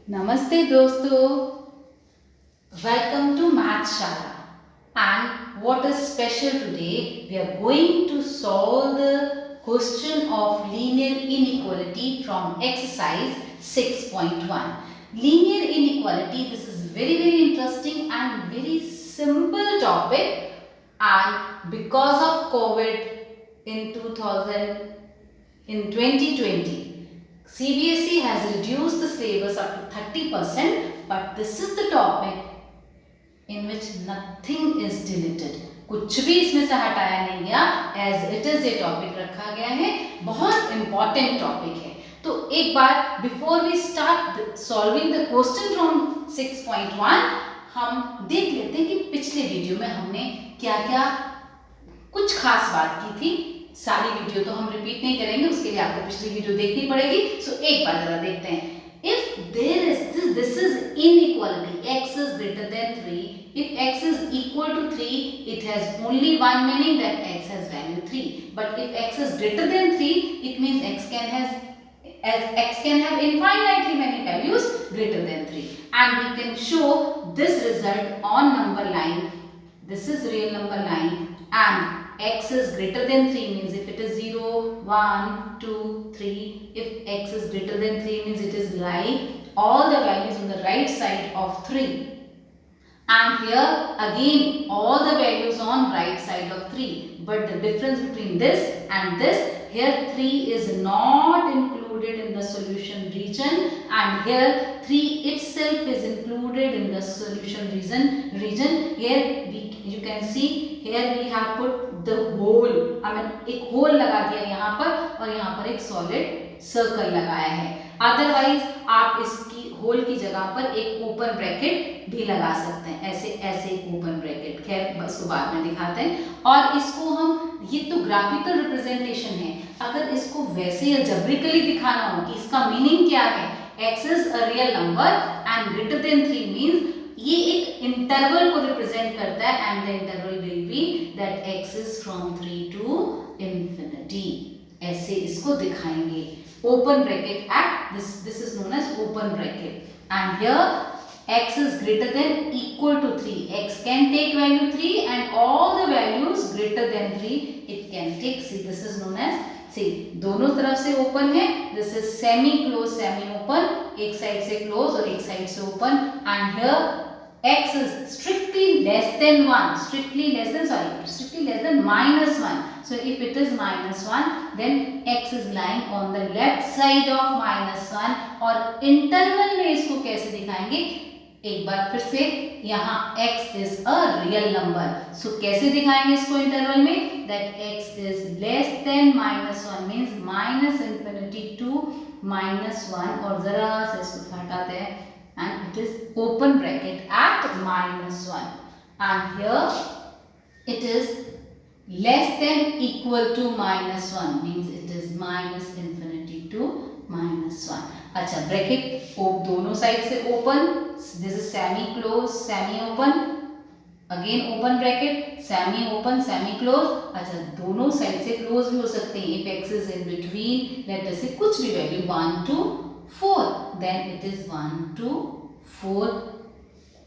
नमस्ते दोस्तों, welcome to Math Shala. And what is special today? We are going to solve the question of linear inequality from exercise 6.1. Linear inequality, this is very interesting and very simple topic, and because of COVID in 2020, CBSE has reduced the syllabus up to 30%, but this is the topic in which nothing is deleted. कुछ भी इसमें से हटाया नहीं गया, as it is ये topic रखा गया है, बहुत इंपॉर्टेंट टॉपिक है. तो एक बार before we start solving the question from 6.1 हम देख लेते हैं कि पिछले वीडियो में हमने क्या क्या कुछ खास बात की थी. सारी वीडियो तो हम रिपीट नहीं करेंगे, उसके लिए आपको पिछली वीडियो देखनी पड़ेगी. सो एक बार जरा देखते हैं. If there is this is inequality, x is greater than 3. If x is equal to 3, it has only one meaning, that x has value 3. But if x is greater than 3, it means x can have infinitely many values greater than 3. And we can show this result on number line. This is real number line, and x is greater than 3 means if it is 0, 1, 2, 3. If x is greater than 3 means it is like all the values on the right side of 3. And here again all the values on right side of 3. But the difference between this and this, here 3 is not included in the solution region, and here 3 itself is included in the solution region. Here you can see here we have put the hole, I mean एक whole लगा दिया यहाँ पर, और यहाँ पर एक solid circle लगाया है. अदरवाइज आप इसकी होल की जगह पर एक ओपन ब्रैकेट भी लगा सकते हैं, ऐसे एक ओपन ब्रैकेट. खैर इसको बाद में दिखाते हैं. और इसको हम, ये तो ग्राफिकल रिप्रेजेंटेशन है, अगर इसको वैसे अल्जेब्रिकली दिखाना हो कि इसका मीनिंग क्या है, x is a real number and greater than 3 means ये एक इंटरवल को रिप्रेजेंट करता है, and the interval will be that x is from 3 to infinity. ऐसे इसको दिखाएंगे. Open bracket at this is known as open bracket, and here x is greater than equal to 3. x can take value 3 and all the values greater than 3 it can take. See, this is known as, see, दोनों तरफ से open है. This is semi close, semi open, एक side से close और एक side से open. And here x is strictly less than 1, strictly less than -1. So if it is -1, then x is lying on the left side of -1. और interval में इसको कैसे दिखाएंगे, एक बार फिर से, यहाँ x is a real number. So कैसे दिखाएंगे इसको इंटरवल में, that x is less than -1 means -infinity to -1. और जरा से इसको हटाते हैं, and it is open bracket at -1, and here it is less than equal to -1 means it is -infinity to -1. अच्छा, ब्रैकेट दोनों साइड से open. This is semi close, semi open, again open bracket, semi open, semi close. अच्छा, दोनों side से close भी हो सकते हैं. If x is in between, let us से कुछ भी value 1 to 4, then it is 1 to 4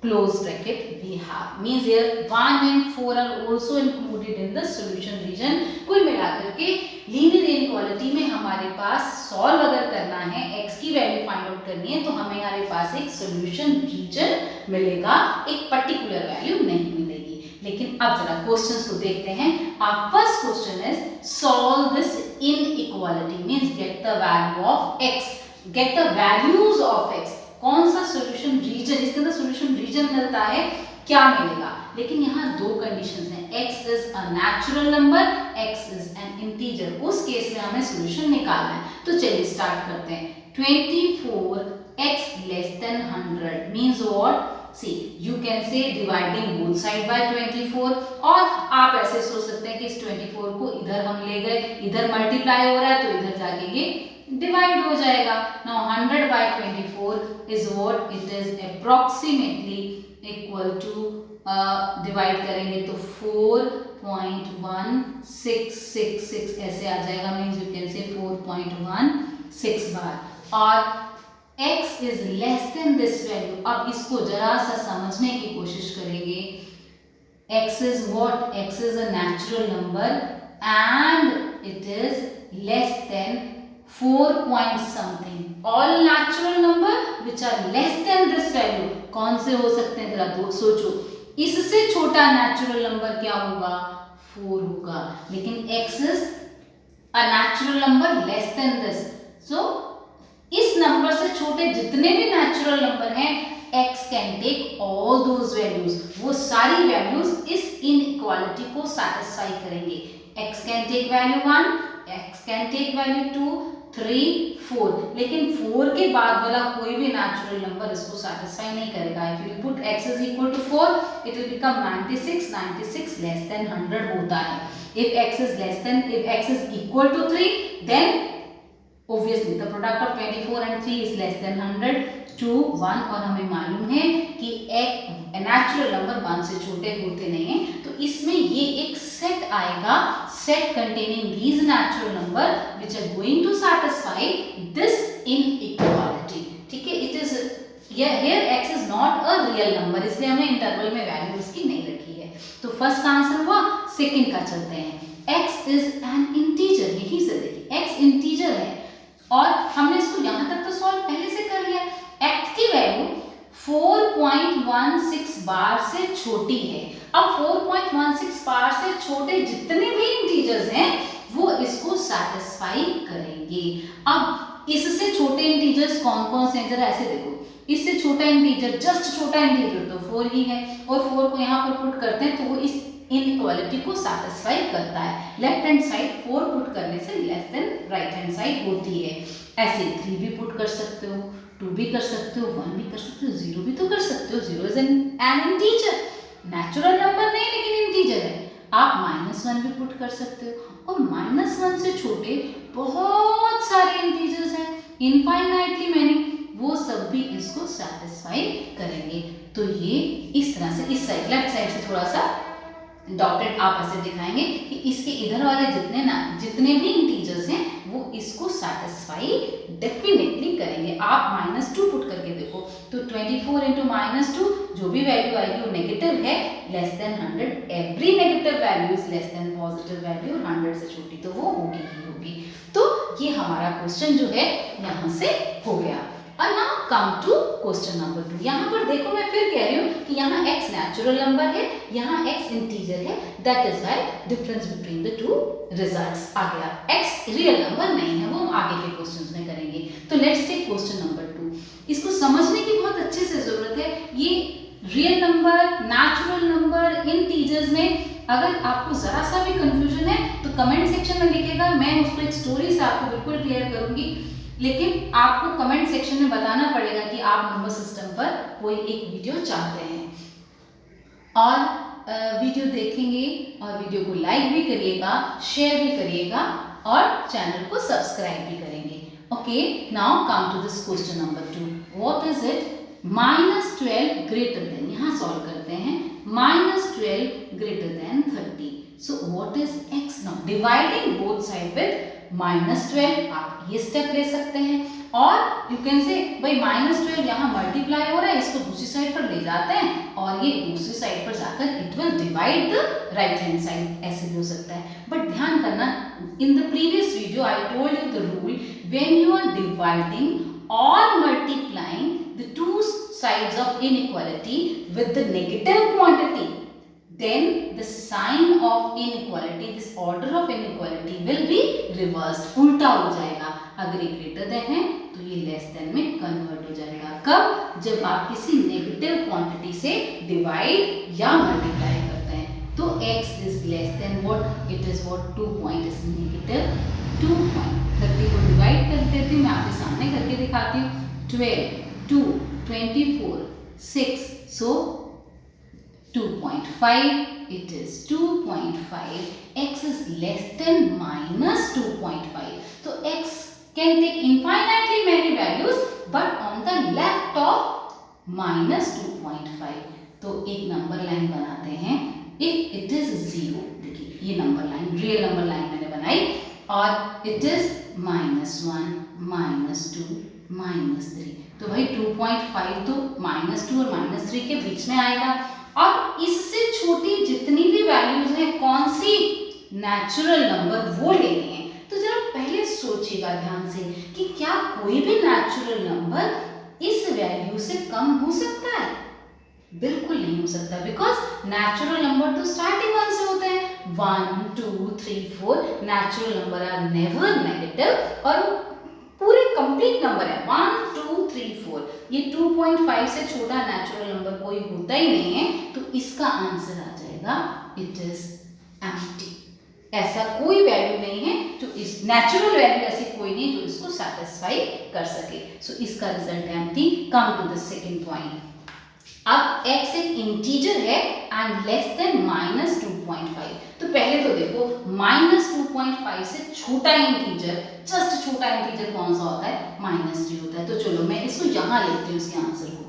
close bracket we have. Means here 1 and 4 are also included in the solution region. कुल मिलाकर के लीनियर इनइक्वालिटी में हमारे पास सॉल्व अगर करना है, x की वैल्यू फाइंड आउट करनी है, तो हमें हमारे पास एक सॉल्यूशन रीजन मिलेगा, एक पर्टिकुलर वैल्यू नहीं मिलेगी. लेकिन अब जरा क्वेश्चंस को देखते हैं. our first question is solve this inequality means get the value of x, get the values of x. कौन सा सॉल्यूशन रीजन, इसके अंदर सॉल्यूशन रीजन मिलता है, क्या मिलेगा. लेकिन यहाँ दो कंडीशंस हैं, x is a natural number, x is an integer. उस केस में हमें सॉल्यूशन निकालना है. तो चलिए स्टार्ट करते हैं. 24x less than 100 means what? See, you can say dividing both side by 24. और आप ऐसे सोच सकते हैं कि इस 24 को इधर हम ले गए, इधर मल्टीप्लाई हो रहा है तो इधर जाके ये डिवाइड हो जाएगा. Now 100 by 24 is what? It is approximately equal to divide करेंगे तो 4.1666 ऐसे आ जाएगा. मीन्स यू कैन से 4.16 बार. और x is less then this value. अब इसको जरा सा समझने की कोशिश करेंगे। x is what? x is a natural number and it is less than 4 point something. All natural number which are less than this value कौन से हो सकते हैं, जरा सोचो। इससे छोटा नेचुरल नंबर क्या होगा? 4 होगा। लेकिन x is a natural number less than this. So इस नंबर से छोटे जितने भी नेचुरल नंबर हैं, x can take all those values. वो सारी वैल्यूज इस इनइक्वालिटी को सैटिस्फाई करेंगे। x can take value 1, x can take value 2, 3, 4, लेकिन 4 के बाद वाला कोई भी नेचुरल नंबर इसको सैटिस्फाई नहीं करेगा। If you put x is equal to 4, it will become 96, 96 less than 100 होता है। if x is equal to 3, then obviously the product of 24 and 3 is less than 100, 2, 1, और हमें मालूम है कि एक नेचुरल नंबर 1 से छोटे होते नहीं हैं। तो इसमें ये एक सेट आएगा, set containing these natural number which are going to satisfy this inequality। ठीक है, it is here x is not a real number, इसलिए हमने इंटरवल में वैल्यू इसकी नहीं रखी है। तो फर्स्ट का आंसर हुआ। सेकंड का चलते हैं। x is an integer, यही से देखिए x इंटीजर है और हमने इसको यहां तक तो सॉल्व पहले से कर लिया। x की वैल्यू 4.16 बार से छोटी है। अब 4.16 बार से छोटे जितने भी इंटीजर्स हैं वो इसको सैटिस्फाई करेंगे। अब इससे छोटे इंटीजर्स कौन कौन से हैं, जरा ऐसे देखो। इससे छोटा इंटीजर, जस्ट छोटा इंटीजर तो 4 ही है, और 4 को यहाँ पर पुट करते हैं तो वो इस इनइक्वालिटी को सैटिस्फाई करता है। लेफ्ट हैंड साइड 4 पुट करने से less than right hand side होती है। ऐसे 3 भी पुट कर सकते हो, 2 भी कर सकते हो, 1 भी कर सकते हो, 0 भी तो कर सकते हो। 0 is an integer, natural number नहीं लेकिन इंटीजर है। आप -1 भी पुट कर सकते हो, और -1 से छोटे बहुत सारे इंटीजर्स हैं, इनफाइनाइटली मैनी, वो सब भी इसको सैटिस्फाई करेंगे। तो ये इस तरह से इस साइड लेफ्ट साइड से थोड़ा सा डॉटेड आप ऐसे दिखाएंगे कि इसके इधर वाले जितने भी इंटीजर्स हैं वो इसको सैटिस्फाई डेफिनेटली करेंगे। आप -2 पुट करके देखो तो 24 इंटू -2 जो भी वैल्यू आएगी वो नेगेटिव है, less than 100। Every negative value is less then positive value, 100 से छोटी तो वो होगी ही होगी। तो ये हमारा क्वेश्चन जो है यहाँ से हो गया। और now come to question number 2। यहाँ पर देखो मैं फिर कह रही हूँ कि यहाँ x नेचुरल नंबर है, यहाँ x इंटीजर है, that is why difference between the two results आ गया। x रियल नंबर नहीं है, वो हम आगे के क्वेश्चंस में करेंगे। तो लेट्स टेक क्वेश्चन नंबर 2। इसको समझने की बहुत अच्छे से जरूरत है। ये real number, natural number, integers में अगर आपको जरा सा भी कंफ्यूजन है तो कमेंट सेक्शन में लिखिएगा, मैं उसको एक स्टोरी से आपको बिल्कुल क्लियर करूंगी। लेकिन आपको कमेंट सेक्शन में बताना पड़ेगा कि आप नंबर सिस्टम पर कोई एक वीडियो चाहते हैं, और वीडियो देखेंगे और वीडियो को लाइक भी करिएगा, शेयर भी करिएगा और चैनल को सब्सक्राइब भी करेंगे। Okay, now come to this question number 2। What is it? -12 greater than, यहाँ सॉल्व करते हैं, -12 greater than 30। So what is x? Now dividing both side with -12, आप ये स्टेप ले सकते हैं, और यू कैन से भाई -12 यहाँ मल्टीप्लाई हो रहा है, इसको दूसरी साइड पर ले जाते हैं और ये दूसरी साइड पर जाकर it will divide the right hand side, ऐसे भी हो सकता है। बट ध्यान करना, in the previous video I told you the rule, when you are dividing और multiplying the two sides of inequality with the negative quantity, then the sign of inequality, this order of inequality will be reversed, उल्टा हो जाएगा। अगर ये greater than है तो ये less than में convert हो जाएगा। कब? जब आप किसी negative quantity से divide या multiply करते हैं। तो x is less than what? It is what? 2 point is negative 2 point। 30 को divide कर देती हूँ, मैं आपके सामने करके दिखाती हूँ। 12, 2, 24, 6, so 2.5, it is 2.5, x is less than -2.5. So x can take infinitely many values but on the left of -2.5. तो एक नंबर लाइन बनाते हैं, if it is 0, देखिए ये number line, real number line मैंने बनाई, और it is -1, -2, -3, तो भाई 2.5 तो -2 और -3 के बीच में आएगा। और इससे छोटी जितनी भी वैल्यूज हैं कौन सी, नेचुरल नंबर, वो लेने हैं। तो जरा पहले सोचिएगा ध्यान से कि क्या कोई भी नेचुरल नंबर इस वैल्यू से कम हो सकता है? बिल्कुल नहीं हो सकता, बिकॉज नेचुरल नंबर तो स्टार्टिंग 1 से होते हैं। 1 2 3 4 natural number are never negative, और पूरे कंप्लीट नंबर है 1 2 3 4। ये 2.5 से छोटा नेचुरल नंबर कोई होता ही नहीं है, तो इसका आंसर आ जाएगा इट इज एम्प्टी। ऐसा कोई वैल्यू नहीं है जो इस नेचुरल वैल्यू ऐसी कोई नहीं जो इसको सेटिस्फाई कर सके। सो इसका result empty. Come to the second point. अब x एक इंटीजर है एंड लेस देन -2.5। तो पहले तो देखो -2.5 से छोटा इंटीजर, जस्ट छोटा इंटीजर कौन सा होता है? -3 होता है। तो चलो मैं इसको यहाँ लिखती हूँ इसके आंसर को,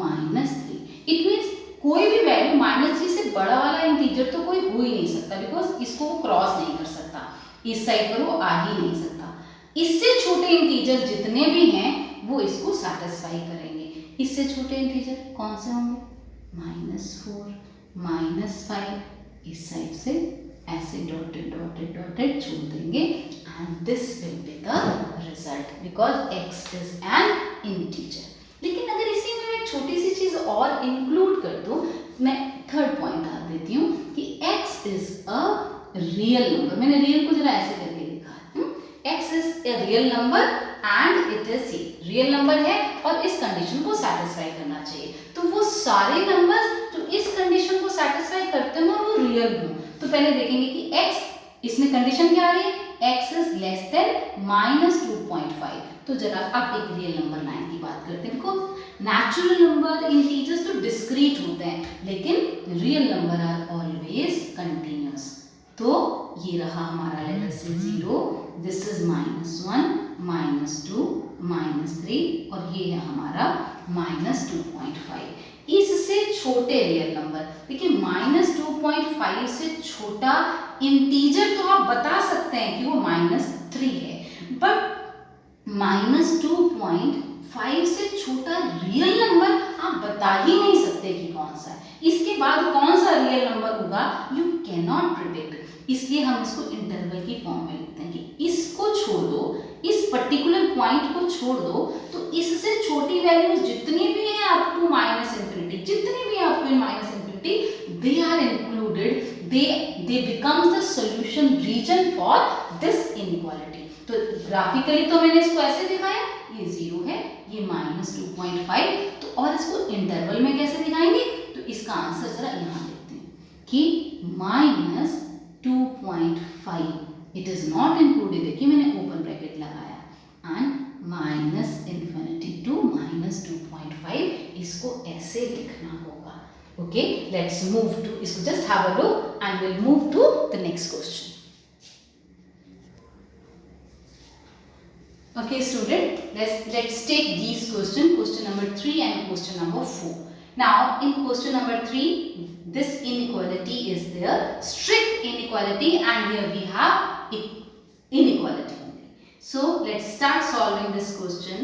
-3। इट मीन्स कोई भी वैल्यू -3 से बड़ा वाला इंटीजर तो कोई हो ही नहीं सकता, बिकॉज इसको वो क्रॉस नहीं कर सकता, इस साइड पर वो आ ही नहीं सकता। इससे छोटे इंटीजर जितने भी हैं वो इसको सेटिस्फाई करेंगे। इससे छोटे इंटीजर कौन से होंगे? -4 -5। इस साइड से ऐसे डॉटेड डॉटेड डॉटेड छोड़ देंगे and this will be the result, because x is an integer. लेकिन अगर इसी में मैं छोटी सी चीज और इंक्लूड कर दूं, मैं थर्ड पॉइंट डाल देती हूँ कि x is a real number. मैंने रियल को जरा ऐसे करके लिखा है, x is a real number and it is real number है और इस कंडीशन को सेटिस्फाई करना चाहिए। तो वो सारे नंबर्स जो इस कंडीशन को सेटिस्फाई करते हो वो रियल हो। तो पहले देखेंगे कि x, इसमें कंडीशन क्या आ रही है? x is less than -2.5। तो जरा अब एक रियल नंबर लाइन की बात करते हैं। देखो नेचुरल नंबर, इंटीजर्स तो डिस्क्रीट होते हैं, लेकिन real number are always continuous. तो ये रहा हमारा लेटर से 0, दिस इज -1 -2 -3 और ये है हमारा -2.5। इससे छोटे रियल नंबर, देखिए -2.5 से छोटा इंटीजर तो आप बता सकते हैं कि वो -3 है, बट -2.5 से छोटा रियल नंबर आप बता ही नहीं सकते कि कौन सा है। इसके बाद कौन सा रियल नंबर होगा यू कैन नॉट प्रिडिक्ट। इसलिए हम इसको इंटरवल की फॉर्म में लिखते हैं कि इसको छोड़ दो, इस पर्टिकुलर पॉइंट को छोड़ दो, तो इससे छोटी वैल्यूज जितनी भी हैं अप टू -इंफिनिटी, जितनी भी up to -infinity, they are included, they becomes the solution region for this inequality. तो ग्राफिकली तो मैंने इसको ऐसे दिखाया, ये 0 है, ये -2.5, तो और इसको इंटरवल में कैसे दिखाएंगे? तो इसका आंसर जरा यहाँ लिखते हैं कि -2.5, इट इज नॉट इंक्लूडेड, देखिए मैंने ओपन ब्रैकेट लगाया, एंड -इंफिनिटी टू -2.5, इसको ऐसे लिखना होगा। ओके, लेट्स मूव टू, इसको just have a look and will move to the next question. Okay student, let's take these question number 3 and question number 4. Now in question number 3, this inequality is there, strict inequality, and here we have inequality only. So let's start solving this question.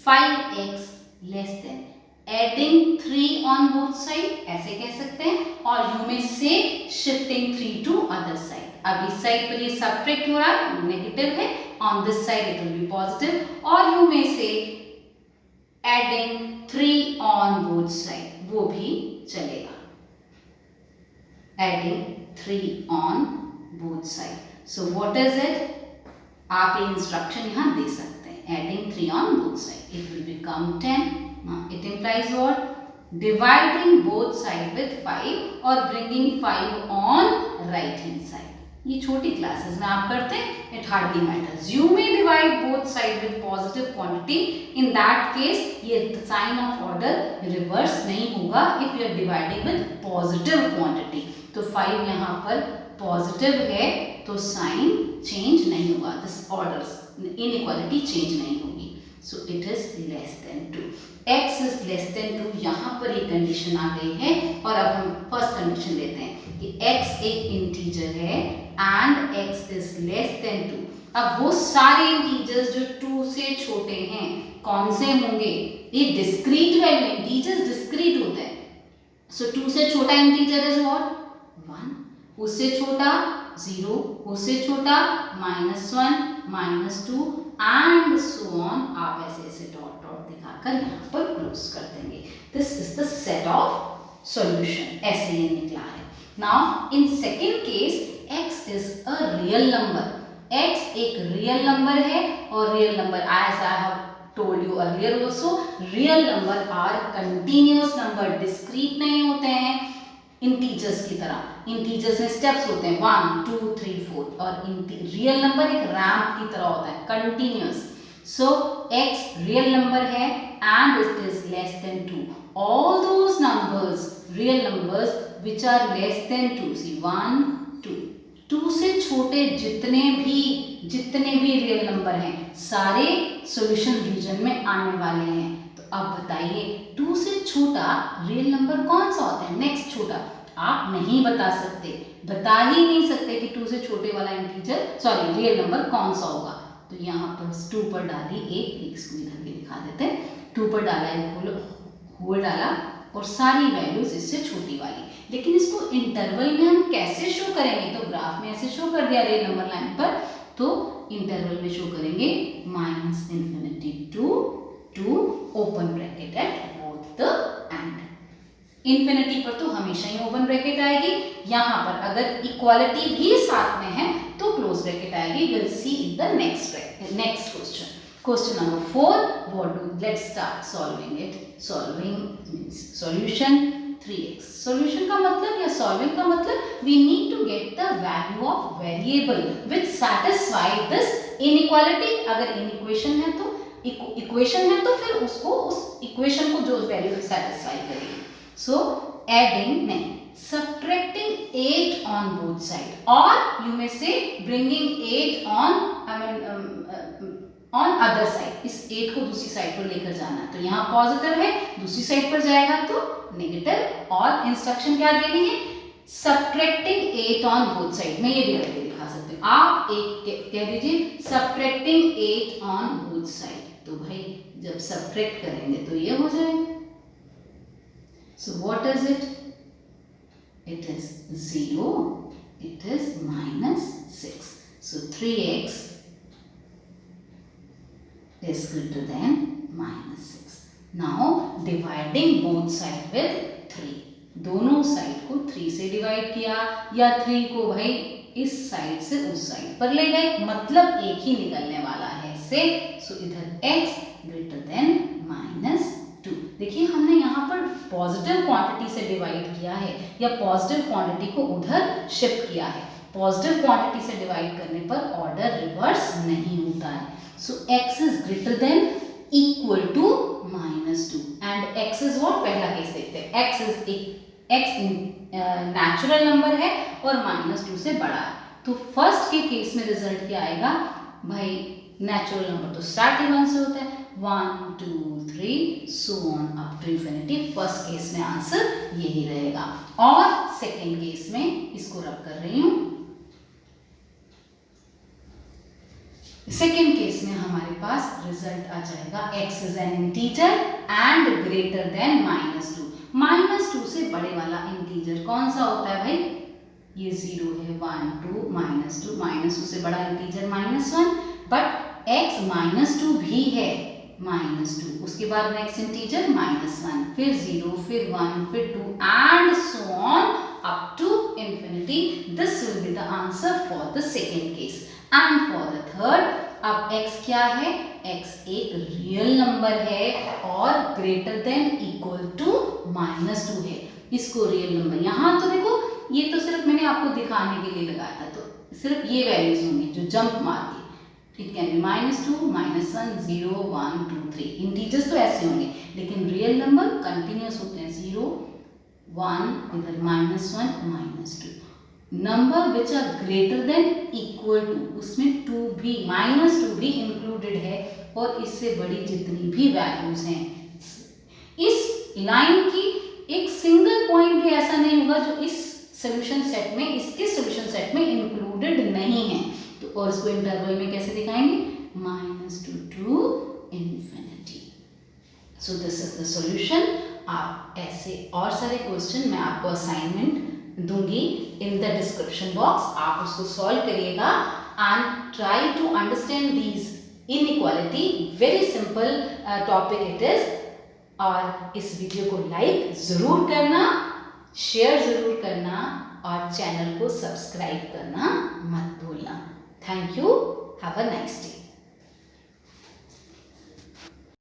5x less than, adding 3 on both side, ऐसे कह सकते हैं, और you may say shifting 3 to other side. अब इस side पर ये subtract हो रहा है, नेगेटिव है, on this side it will be positive, or you may say adding 3 on both side, वो भी चलेगा, adding 3 on both side. So what is it? आप ये इंस्ट्रक्शन यहाँ दे सकते हैं, adding 3 on both side, it will become 10. Now it implies what? Dividing both side with 5 or bringing 5 on right hand side. ये छोटी क्लासेस में आप करते हैं, it hardly matters. You may divide both side with positive quantity, in that case ये sign of order reverse नहीं होगा if you are dividing with positive quantity. तो 5 यहाँ पर पॉजिटिव है तो साइन चेंज नहीं होगा, दिस ऑर्डर इनइक्वालिटी चेंज नहीं होगी। So it is less than 2, x is less than 2, यहाँ पर ये कंडीशन आ गई है। और अब हम फर्स्ट कंडीशन लेते हैं कि x एक इंटीजर है and x is less than 2। अब वो सारे इंटीजर्स जो 2 से छोटे हैं कौन से होंगे? ये डिस्क्रीट वैल्यू, इंटीजर्स डिस्क्रीट होते हैं। सो 2 से छोटा इंटीजर इज व्हाट? 1, उससे छोटा 0, उससे छोटा -1, -2 एंड सो ऑन। आप ऐसे ऐसे डॉट डॉट दिखाकर यहाँ पर क्लोज कर देंगे। This is the set of solution, ऐसे ये निकला है। Now in second case x is a real number, x एक रियल नंबर है और real number as I have told you earlier also, real number are continuous number, discrete नहीं होते हैं इंटीजर्स की तरह। इंटीजर्स में स्टेप्स होते हैं 1 2 3 4 और रियल नंबर एक रैंप की तरह होता है, continuous. So x real number है and it is less than 2। All those numbers, real numbers which are less than 2, see 1 2, 2 से छोटे जितने भी रियल नंबर हैं सारे सॉल्यूशन रीजन में आने वाले हैं। तो अब बताइए 2 से छोटा रियल नंबर कौन सा होता है? नेक्स्ट छोटा आप नहीं बता सकते, बता ही नहीं सकते कि 2 से छोटे वाला इंटीजर सॉरी रियल नंबर कौन सा होगा। तो यहाँ पर 2 पर डाली एक, इसको इधर भी दिखा देते हैं। 2 पर डाला एक होल डाला और सारी वैल्यूज इससे छोटी वाली। लेकिन इसको इंटरवल में हम कैसे शो करेंगे? तो ग्राफ में ऐसे शो कर दिया रियल नंबर लाइन पर, तो इंटरवल में शो करेंगे -∞ to open bracket at both the end. Infinity पर तो हमेशा ही ओपन ब्रैकेट आएगी। यहाँ पर अगर इक्वालिटी भी साथ में है तो क्लोज ब्रैकेट आएगी। Will see in the next question. Question number 4. Let's start solving it. Solving means solution 3x. Solution का मतलब या solving का मतलब we need to get the value of variable which satisfy this inequality. अगर inequation है तो equation है तो फिर उसको उस equation को जो वैल्यू satisfy करेगी. So adding नहीं, subtracting 8 on both side, or you may say bringing 8 on on other side. इस 8 को दूसरी साइड पर लेकर जाना, तो यहाँ पॉजिटिव है, दूसरी साइड पर जाएगा तो नेगेटिव। और इंस्ट्रक्शन क्या देनी है? Subtracting 8 on both side. मैं ये भी करके दिखा सकती हूँ। आप एक कह दीजिए सब्ट्रैक्टिंग 8 ऑन बोथ साइड। तो भाई जब सब्ट्रैक्ट करेंगे तो ये हो जाएगा। सो what is it? It is 0, it is -6। So 3x is greater than -6. Now dividing both side with 3. दोनों साइड को 3 से डिवाइड किया या 3 को भाई इस साइड से उस साइड पर ले गए, मतलब एक ही निकलने वाला है से। सो इधर x greater than -2। देखिए हमने यहाँ पर पॉजिटिव क्वांटिटी से डिवाइड किया है या पॉजिटिव क्वांटिटी को उधर शिफ्ट किया है। पॉजिटिव क्वांटिटी से डिवाइड करने पर ऑर्डर रिवर्स नहीं होता है। So x is greater than equal to -2 and x is what? पहला केस देखते हैं। x नेचुरल नंबर है और -2 से बड़ा है। तो फर्स्ट के केस में रिजल्ट क्या आएगा? भाई नेचुरल नंबर तो स्टार्टिंग 1 से होता है, 1 2 3 so on up to infinity. First case में आंसर यही रहेगा। और सेकेंड केस में इसको रब कर रही हूँ। सेकेंड केस में हमारे पास रिजल्ट आ जाएगा x is an integer and greater then -2। -2 से बड़े वाला इंटीजर कौन सा होता है भाई? ये 0 है, 1 2 -2, -2 से बड़ा इंटीजर -1, बट x -2 भी है, -2, उसके बाद नेक्स्ट इंटीजर -1, फिर 0, फिर 1, फिर 2 and so on up to infinity. This will be the answer for the second case. And for the third, अब x क्या है? x एक रियल नंबर है और ग्रेटर देन इक्वल टू -2 है। इसको रियल नंबर, यहाँ तो देखो ये तो सिर्फ मैंने आपको दिखाने के लिए लगाया था, तो सिर्फ ये वैल्यूज होंगी जो जंप मारती। It can be -2, -1, 0, 1 2 3। इंटीजर्स तो ऐसे होंगे, लेकिन रियल नंबर कंटिन्यूअस होते हैं। 0 1, इधर -1 -2। Number which are greater than equal to, उसमें 2 भी -2 भी इंक्लूडेड है और इससे बड़ी जितनी भी वैल्यूज हैं। इस लाइन की एक सिंगल पॉइंट भी ऐसा नहीं होगा जो इस सॉल्यूशन सेट में, इसके सॉल्यूशन सेट में इंक्लूडेड नहीं है। तो और इसको इंटरवल में कैसे दिखाएंगे? -2 to infinity. So this is the solution. आप ऐसे और सारे क्वेश्चन मैं आपको असाइनमेंट दूंगी इन द डिस्क्रिप्शन बॉक्स, आप उसको सॉल्व करिएगा and try to understand these inequality. Very simple topic it is. और इस वीडियो को लाइक ज़रूर करना, शेयर ज़रूर करना और चैनल को सब्सक्राइब करना मत भूलना। Thank you. Have a nice day.